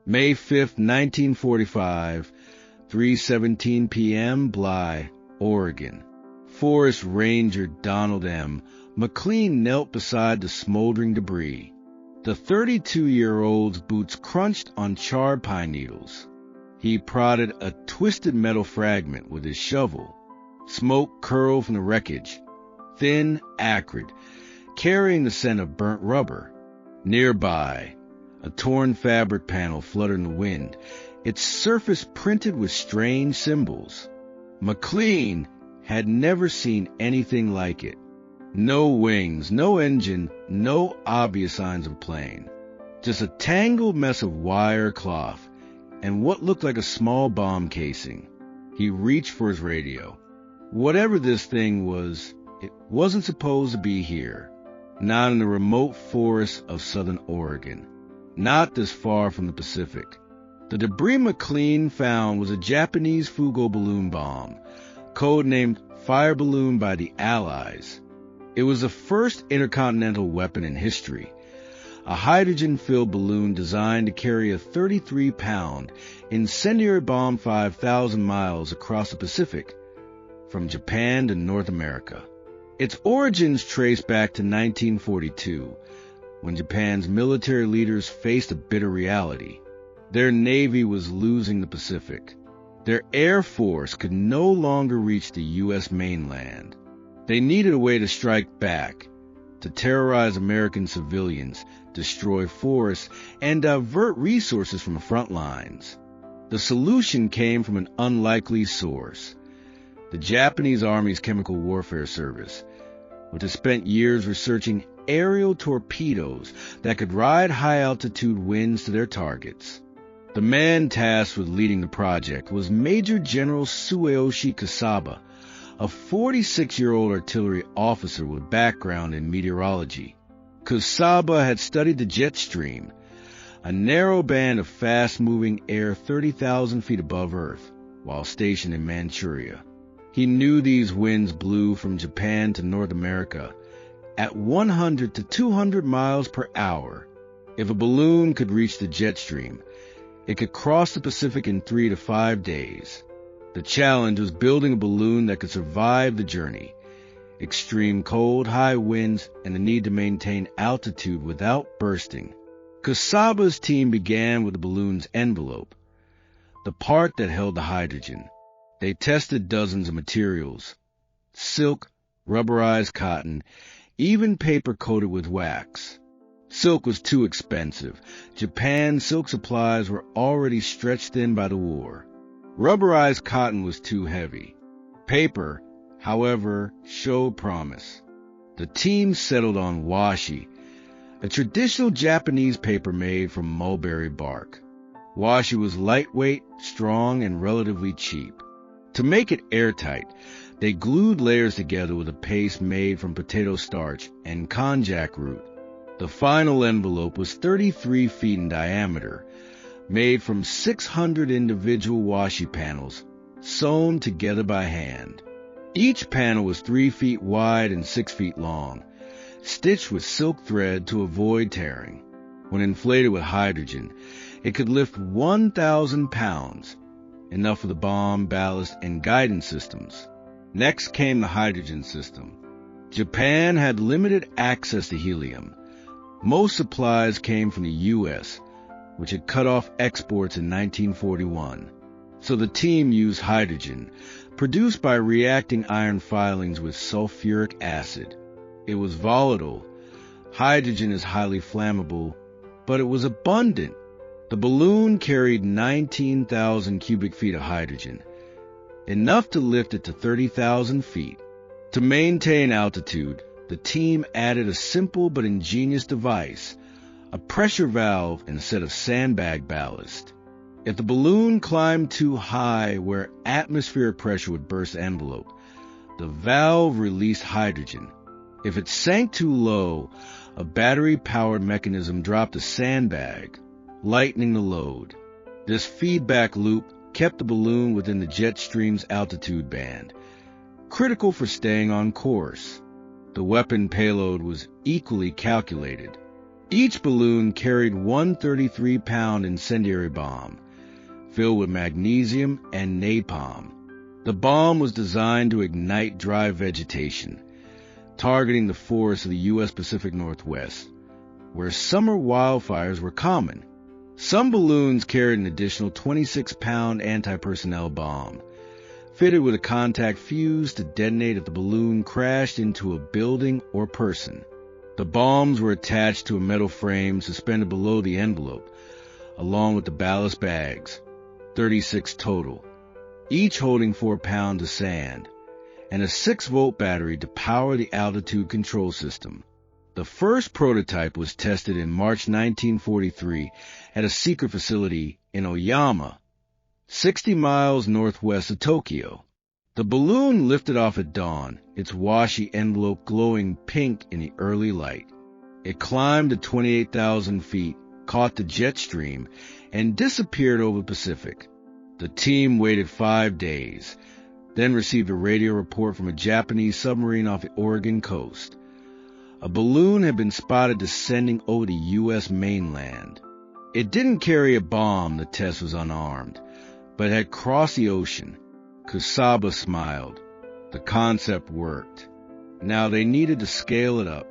May 5, 1945, 3:17 p.m., Bly, Oregon. Forest Ranger Donald M. McLean knelt beside the smoldering debris. The 32-year-old's boots crunched on charred pine needles. He prodded a twisted metal fragment with his shovel. Smoke curled from the wreckage, thin, acrid, carrying the scent of burnt rubber. Nearby, a torn fabric panel fluttered in the wind, its surface printed with strange symbols. McLean had never seen anything like it. No wings, no engine, no obvious signs of a plane. Just a tangled mess of wire, cloth, and what looked like a small bomb casing. He reached for his radio. Whatever this thing was, it wasn't supposed to be here. Not in the remote forests of southern Oregon. Not this far from the Pacific. The debris McLean found was a Japanese Fugo balloon bomb, codenamed Fire Balloon by the Allies. It was the first intercontinental weapon in history, a hydrogen-filled balloon designed to carry a 33-pound incendiary bomb 5,000 miles across the Pacific, from Japan to North America. Its origins trace back to 1942, when Japan's military leaders faced a bitter reality. Their navy was losing the Pacific. Their air force could no longer reach the U.S. mainland. They needed a way to strike back, to terrorize American civilians, destroy forests, and divert resources from the front lines. The solution came from an unlikely source: the Japanese Army's Chemical Warfare Service, which had spent years researching aerial torpedoes that could ride high-altitude winds to their targets. The man tasked with leading the project was Major General Tsuyoshi Kasaba, a 46-year-old artillery officer with background in meteorology. Kasaba had studied the jet stream, a narrow band of fast-moving air 30,000 feet above Earth, while stationed in Manchuria. He knew these winds blew from Japan to North America at 100 to 200 miles per hour. If a balloon could reach the jet stream, it could cross the Pacific in 3 to 5 days. The challenge was building a balloon that could survive the journey, extreme cold, high winds, and the need to maintain altitude without bursting. Kasaba's team began with the balloon's envelope, the part that held the hydrogen. They tested dozens of materials: silk, rubberized cotton, even paper coated with wax. Silk was too expensive. Japan's silk supplies were already stretched thin by the war. Rubberized cotton was too heavy. Paper, however, showed promise. The team settled on washi, a traditional Japanese paper made from mulberry bark. Washi was lightweight, strong, and relatively cheap. To make it airtight, they glued layers together with a paste made from potato starch and konjac root. The final envelope was 33 feet in diameter, made from 600 individual washi panels, sewn together by hand. Each panel was 3 feet wide and 6 feet long, stitched with silk thread to avoid tearing. When inflated with hydrogen, it could lift 1,000 pounds, enough for the bomb, ballast, and guidance systems. Next came the hydrogen system. Japan had limited access to helium. Most supplies came from the U.S., which had cut off exports in 1941. So the team used hydrogen, produced by reacting iron filings with sulfuric acid. It was volatile. Hydrogen is highly flammable, but it was abundant. The balloon carried 19,000 cubic feet of hydrogen, enough to lift it to 30,000 feet. To maintain altitude, the team added a simple but ingenious device, a pressure valve instead of sandbag ballast. If the balloon climbed too high where atmospheric pressure would burst the envelope, the valve released hydrogen. If it sank too low, a battery-powered mechanism dropped a sandbag, lightening the load. This feedback loop kept the balloon within the jet stream's altitude band, critical for staying on course. The weapon payload was equally calculated. Each balloon carried one 33-pound incendiary bomb, filled with magnesium and napalm. The bomb was designed to ignite dry vegetation, targeting the forests of the U.S. Pacific Northwest, where summer wildfires were common. Some balloons carried an additional 26-pound anti-personnel bomb, fitted with a contact fuse to detonate if the balloon crashed into a building or person. The bombs were attached to a metal frame suspended below the envelope, along with the ballast bags, 36 total, each holding 4 pounds of sand, and a 6-volt battery to power the altitude control system. The first prototype was tested in March 1943 at a secret facility in Oyama, 60 miles northwest of Tokyo. The balloon lifted off at dawn, its washy envelope glowing pink in the early light. It climbed to 28,000 feet, caught the jet stream, and disappeared over the Pacific. The team waited 5 days, then received a radio report from a Japanese submarine off the Oregon coast. A balloon had been spotted descending over the U.S. mainland. It didn't carry a bomb, the test was unarmed, but had crossed the ocean. Kusaba smiled. The concept worked. Now they needed to scale it up.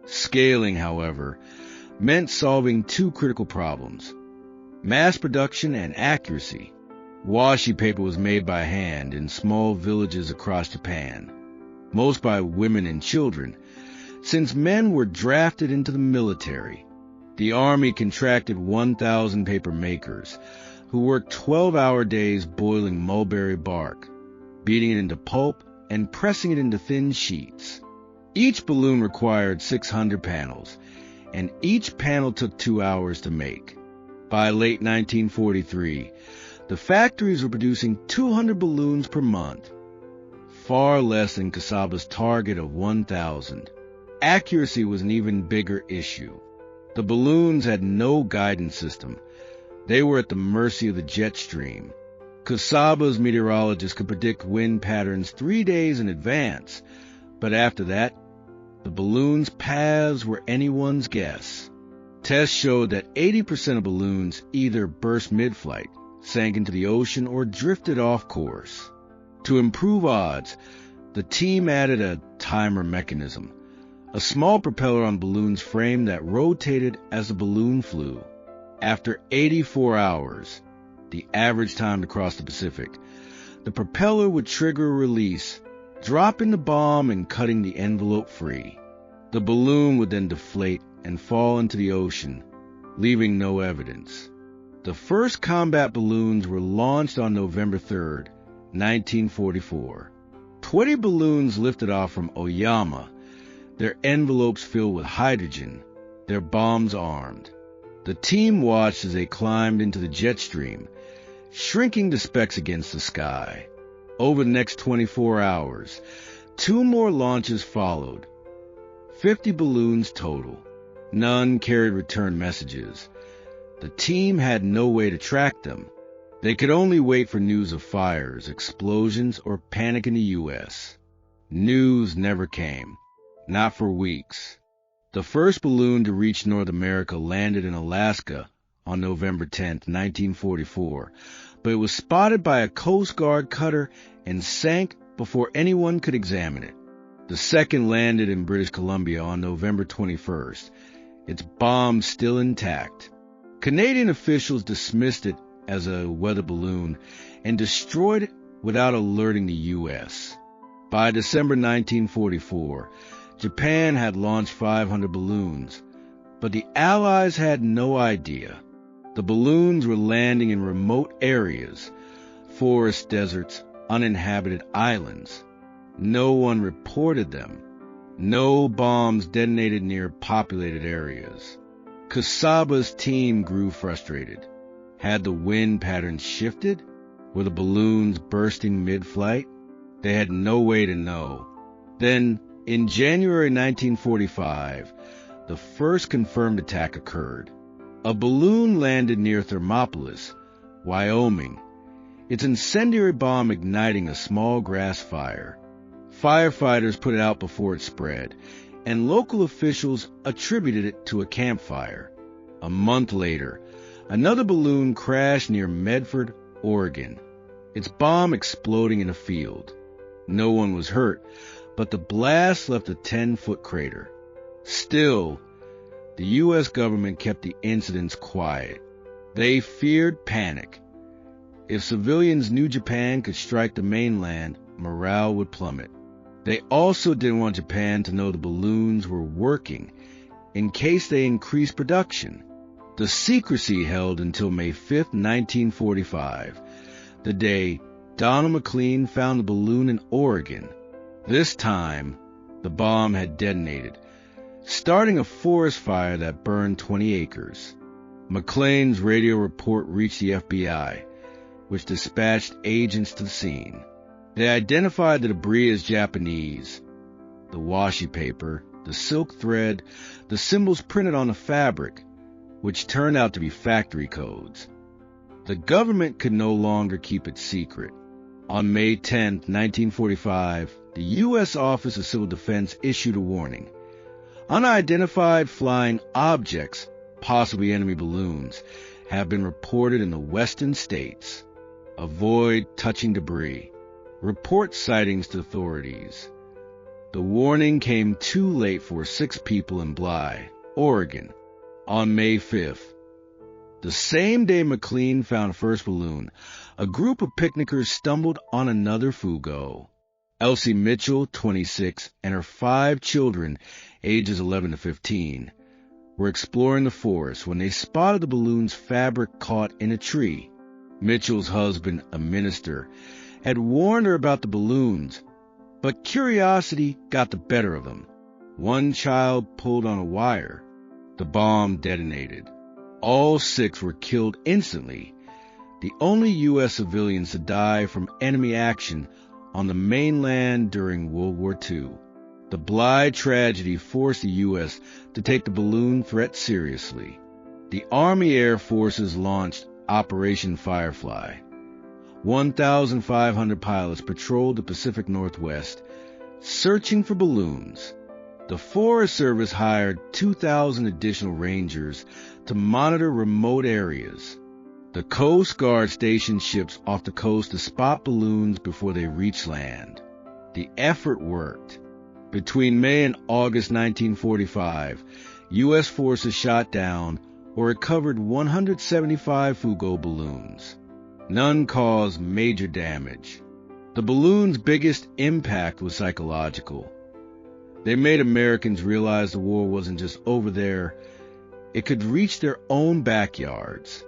Scaling, however, meant solving 2 critical problems: mass production and accuracy. Washi paper was made by hand in small villages across Japan, most by women and children, since men were drafted into the military. The Army contracted 1,000 paper makers, who worked 12-hour days boiling mulberry bark, beating it into pulp, and pressing it into thin sheets. Each balloon required 600 panels, and each panel took 2 hours to make. By late 1943, the factories were producing 200 balloons per month, far less than Kusaba's target of 1,000. Accuracy was an even bigger issue. The balloons had no guidance system. They were at the mercy of the jet stream. Kusaba's meteorologists could predict wind patterns 3 days in advance, but after that, the balloons' paths were anyone's guess. Tests showed that 80% of balloons either burst mid-flight, sank into the ocean, or drifted off course. To improve odds, the team added a timer mechanism, a small propeller on the balloon's frame that rotated as the balloon flew. After 84 hours, the average time to cross the Pacific, the propeller would trigger a release, dropping the bomb and cutting the envelope free. The balloon would then deflate and fall into the ocean, leaving no evidence. The first combat balloons were launched on November 3, 1944. 20 balloons lifted off from Oyama, their envelopes filled with hydrogen, their bombs armed. The team watched as they climbed into the jet stream, shrinking to specks against the sky. Over the next 24 hours, 2 more launches followed. 50 balloons total. None carried return messages. The team had no way to track them. They could only wait for news of fires, explosions, or panic in the U.S. News never came. Not for weeks. The first balloon to reach North America landed in Alaska on November 10, 1944, but it was spotted by a Coast Guard cutter and sank before anyone could examine it. The second landed in British Columbia on November 21st, its bomb still intact. Canadian officials dismissed it as a weather balloon and destroyed it without alerting the U.S. By December 1944, Japan had launched 500 balloons, but the Allies had no idea. The balloons were landing in remote areas, forests, deserts, uninhabited islands. No one reported them. No bombs detonated near populated areas. Kusaba's team grew frustrated. Had the wind patterns shifted? Were the balloons bursting mid-flight? They had no way to know. Then, in January 1945, the first confirmed attack occurred. A balloon landed near Thermopolis, Wyoming, its incendiary bomb igniting a small grass fire. Firefighters put it out before it spread, and local officials attributed it to a campfire. A month later, another balloon crashed near Medford, Oregon, its bomb exploding in a field. No one was hurt, but the blast left a 10-foot crater. Still, the U.S. government kept the incidents quiet. They feared panic. If civilians knew Japan could strike the mainland, morale would plummet. They also didn't want Japan to know the balloons were working in case they increased production. The secrecy held until May 5, 1945, the day Donald McLean found the balloon in Oregon. This time, the bomb had detonated, starting a forest fire that burned 20 acres. McLean's radio report reached the FBI, which dispatched agents to the scene. They identified the debris as Japanese. The washi paper, the silk thread, the symbols printed on the fabric, which turned out to be factory codes. The government could no longer keep it secret. On May 10, 1945, the U.S. Office of Civil Defense issued a warning. Unidentified flying objects, possibly enemy balloons, have been reported in the western states. Avoid touching debris. Report sightings to authorities. The warning came too late for 6 people in Bly, Oregon, on May 5th. The same day McLean found first balloon, a group of picnickers stumbled on another Fugo. Elsie Mitchell, 26, and her 5 children, ages 11 to 15, were exploring the forest when they spotted the balloon's fabric caught in a tree. Mitchell's husband, a minister, had warned her about the balloons, but curiosity got the better of them. One child pulled on a wire. The bomb detonated. All 6 were killed instantly, the only U.S. civilians to die from enemy action on the mainland during World War II. The Bly tragedy forced the U.S. to take the balloon threat seriously. The Army Air Forces launched Operation Firefly. 1,500 pilots patrolled the Pacific Northwest, searching for balloons. The Forest Service hired 2,000 additional rangers to monitor remote areas. The Coast Guard stationed ships off the coast to spot balloons before they reached land. The effort worked. Between May and August 1945, U.S. forces shot down or recovered 175 Fugo balloons. None caused major damage. The balloon's biggest impact was psychological. They made Americans realize the war wasn't just over there. It could reach their own backyards.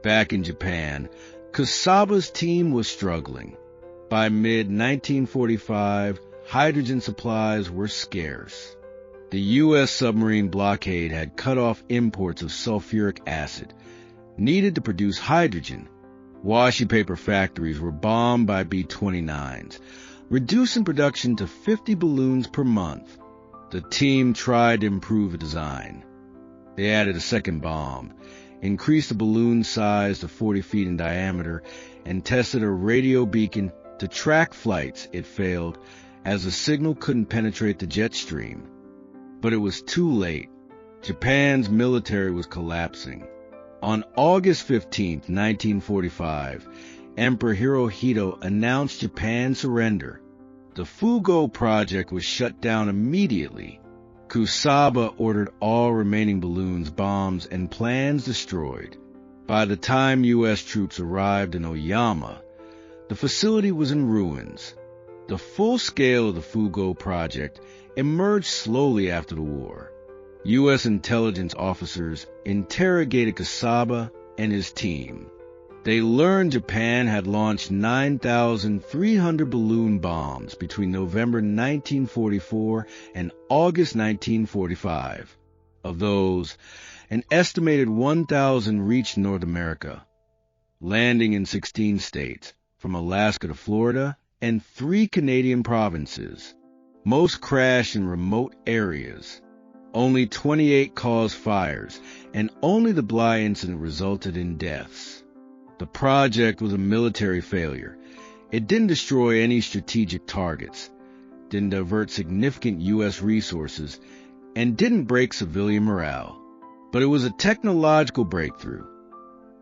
Back in Japan, Kusaba's team was struggling. By mid-1945, hydrogen supplies were scarce. The U.S. submarine blockade had cut off imports of sulfuric acid, needed to produce hydrogen. Washi paper factories were bombed by B-29s, reducing production to 50 balloons per month. The team tried to improve the design. They added a second bomb, increased the balloon size to 40 feet in diameter, and tested a radio beacon to track flights. It failed, as the signal couldn't penetrate the jet stream. But it was too late. Japan's military was collapsing. On August 15, 1945, Emperor Hirohito announced Japan's surrender. The Fugo project was shut down immediately. Kusaba ordered all remaining balloons, bombs, and plans destroyed. By the time U.S. troops arrived in Oyama, the facility was in ruins. The full scale of the Fugo project emerged slowly after the war. U.S. intelligence officers interrogated Kusaba and his team. They learned Japan had launched 9,300 balloon bombs between November 1944 and August 1945. Of those, an estimated 1,000 reached North America, landing in 16 states, from Alaska to Florida, and 3 Canadian provinces. Most crashed in remote areas. Only 28 caused fires, and only the Bly incident resulted in deaths. The project was a military failure. It didn't destroy any strategic targets, didn't divert significant U.S. resources, and didn't break civilian morale. But it was a technological breakthrough.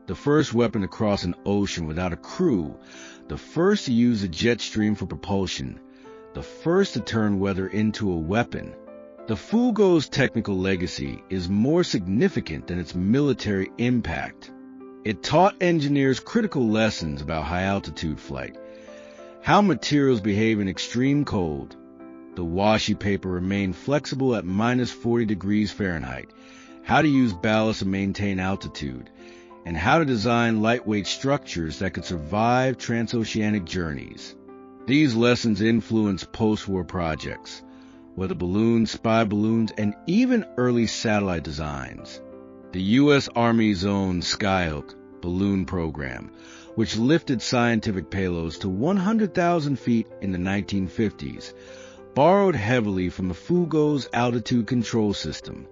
The first weapon to cross an ocean without a crew, the first to use a jet stream for propulsion, the first to turn weather into a weapon. The Fugo's technical legacy is more significant than its military impact. It taught engineers critical lessons about high-altitude flight, how materials behave in extreme cold. The washi paper remained flexible at -40 degrees Fahrenheit, how to use ballast and maintain altitude, and how to design lightweight structures that could survive transoceanic journeys. These lessons influenced post-war projects, whether balloons, spy balloons, and even early satellite designs. The U.S. Army's own Skyhook balloon program, which lifted scientific payloads to 100,000 feet in the 1950s, borrowed heavily from the Fugo's altitude control system.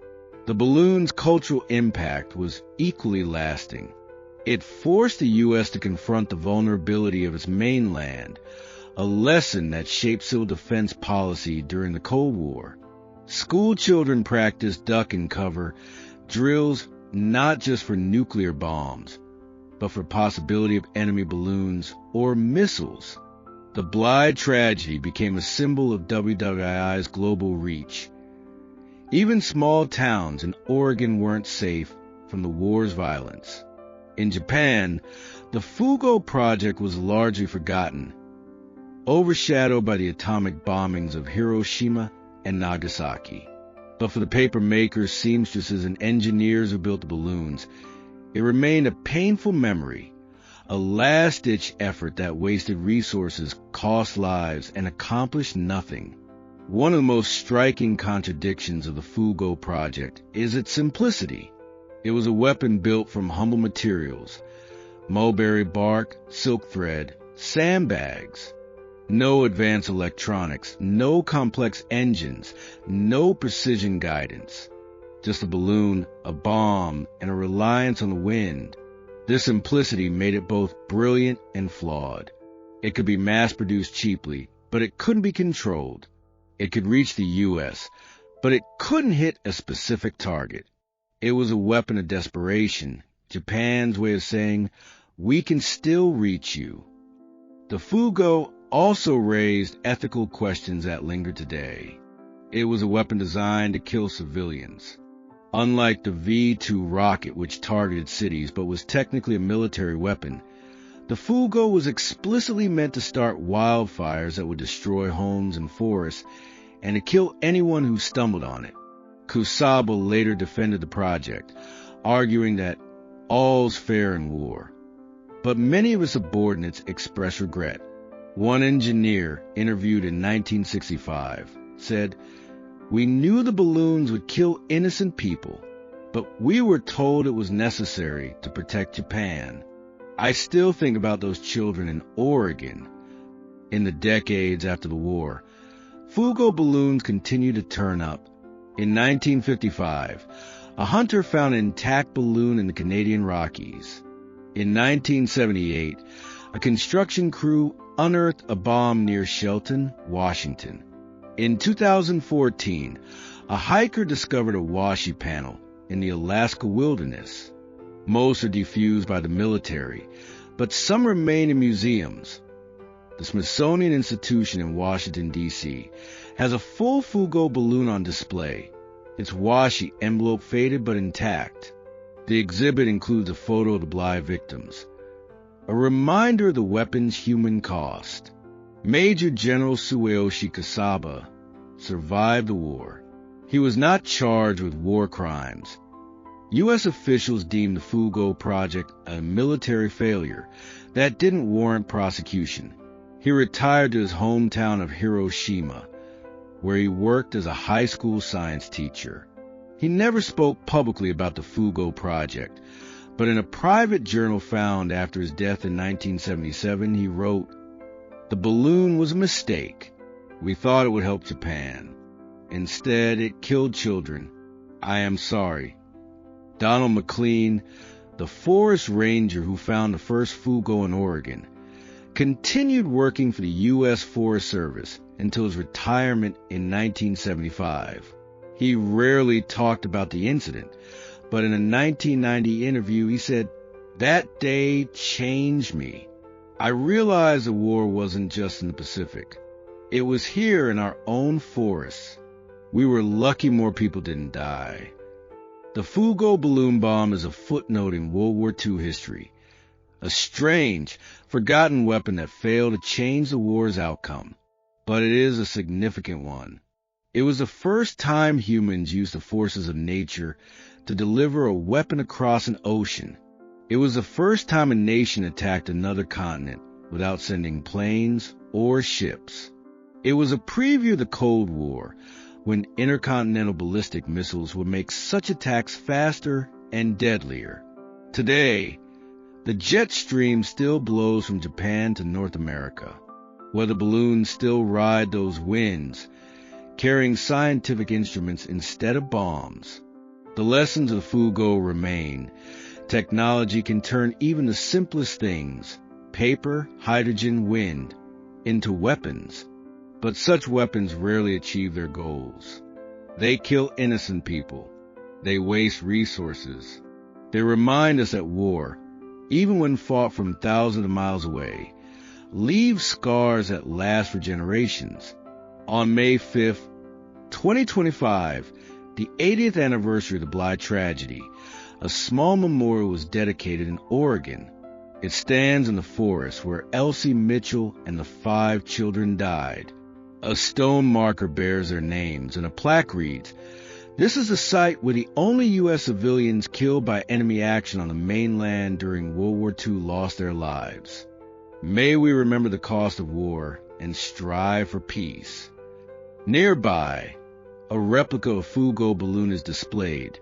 The balloon's cultural impact was equally lasting. It forced the U.S. to confront the vulnerability of its mainland, a lesson that shaped civil defense policy during the Cold War. School children practiced duck and cover drills not just for nuclear bombs, but for possibility of enemy balloons or missiles. The Blythe tragedy became a symbol of WWII's global reach. Even small towns in Oregon weren't safe from the war's violence. In Japan, the Fugo project was largely forgotten, overshadowed by the atomic bombings of Hiroshima and Nagasaki. But for the paper makers, seamstresses, and engineers who built the balloons, it remained a painful memory, a last-ditch effort that wasted resources, cost lives, and accomplished nothing. One of the most striking contradictions of the Fugo project is its simplicity. It was a weapon built from humble materials: mulberry bark, silk thread, sandbags. No advanced electronics, no complex engines, no precision guidance. Just a balloon, a bomb, and a reliance on the wind. This simplicity made it both brilliant and flawed. It could be mass-produced cheaply, but it couldn't be controlled. It could reach the U.S., but it couldn't hit a specific target. It was a weapon of desperation, Japan's way of saying, "We can still reach you." The Fugo also raised ethical questions that linger today. It was a weapon designed to kill civilians. Unlike the V-2 rocket, which targeted cities but was technically a military weapon, the Fugo was explicitly meant to start wildfires that would destroy homes and forests and to kill anyone who stumbled on it. Kusaba later defended the project, arguing that all's fair in war. But many of his subordinates expressed regret. One engineer, interviewed in 1965, said, "We knew the balloons would kill innocent people, but we were told it was necessary to protect Japan." I still think about those children in Oregon. In the decades after the war, Fugo balloons continued to turn up. In 1955, a hunter found an intact balloon in the Canadian Rockies. In 1978, a construction crew unearthed a bomb near Shelton, Washington. In 2014, a hiker discovered a washi panel in the Alaska wilderness. Most are defused by the military, but some remain in museums. The Smithsonian Institution in Washington, D.C., has a full Fugo balloon on display, its washi envelope faded but intact. The exhibit includes a photo of the Blythe victims, a reminder of the weapon's human cost. Major General Tsuyoshi Kusaba survived the war. He was not charged with war crimes. U.S. officials deemed the Fugo project a military failure that didn't warrant prosecution. He retired to his hometown of Hiroshima, where he worked as a high school science teacher. He never spoke publicly about the Fugo project, but in a private journal found after his death in 1977, he wrote, "The balloon was a mistake. We thought it would help Japan. Instead, it killed children. I am sorry." Donald McLean, the forest ranger who found the first Fugo in Oregon, continued working for the U.S. Forest Service until his retirement in 1975. He rarely talked about the incident, but in a 1990 interview he said, "That day changed me. I realized the war wasn't just in the Pacific. It was here in our own forests. We were lucky more people didn't die." The Fugo balloon bomb is a footnote in World War II history, a strange, forgotten weapon that failed to change the war's outcome, but it is a significant one. It was the first time humans used the forces of nature to deliver a weapon across an ocean. It was the first time a nation attacked another continent without sending planes or ships. It was a preview of the Cold War, when intercontinental ballistic missiles would make such attacks faster and deadlier. Today, the jet stream still blows from Japan to North America, where the balloons still ride those winds, carrying scientific instruments instead of bombs. The lessons of Fugo remain. Technology can turn even the simplest things, paper, hydrogen, wind, into weapons. But such weapons rarely achieve their goals. They kill innocent people. They waste resources. They remind us that war, even when fought from thousands of miles away, leaves scars that last for generations. On May 5th, 2025, the 80th anniversary of the Bly tragedy, a small memorial was dedicated in Oregon. It stands in the forest where Elsie Mitchell and the 5 children died. A stone marker bears their names, and a plaque reads, "This is the site where the only U.S. civilians killed by enemy action on the mainland during World War II lost their lives. May we remember the cost of war and strive for peace." Nearby, a replica of Fugo balloon is displayed.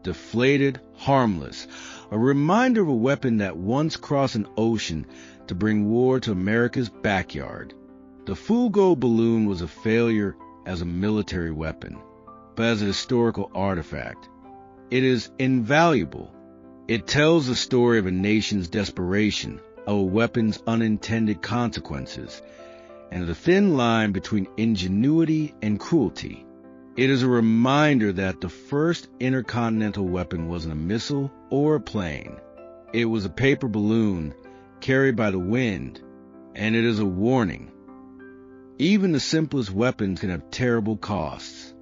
Deflated, harmless, a reminder of a weapon that once crossed an ocean to bring war to America's backyard. The Fugo balloon was a failure as a military weapon, but as a historical artifact, it is invaluable. It tells the story of a nation's desperation, of a weapon's unintended consequences, and of the thin line between ingenuity and cruelty. It is a reminder that the first intercontinental weapon wasn't a missile or a plane. It was a paper balloon carried by the wind, and it is a warning. Even the simplest weapons can have terrible costs.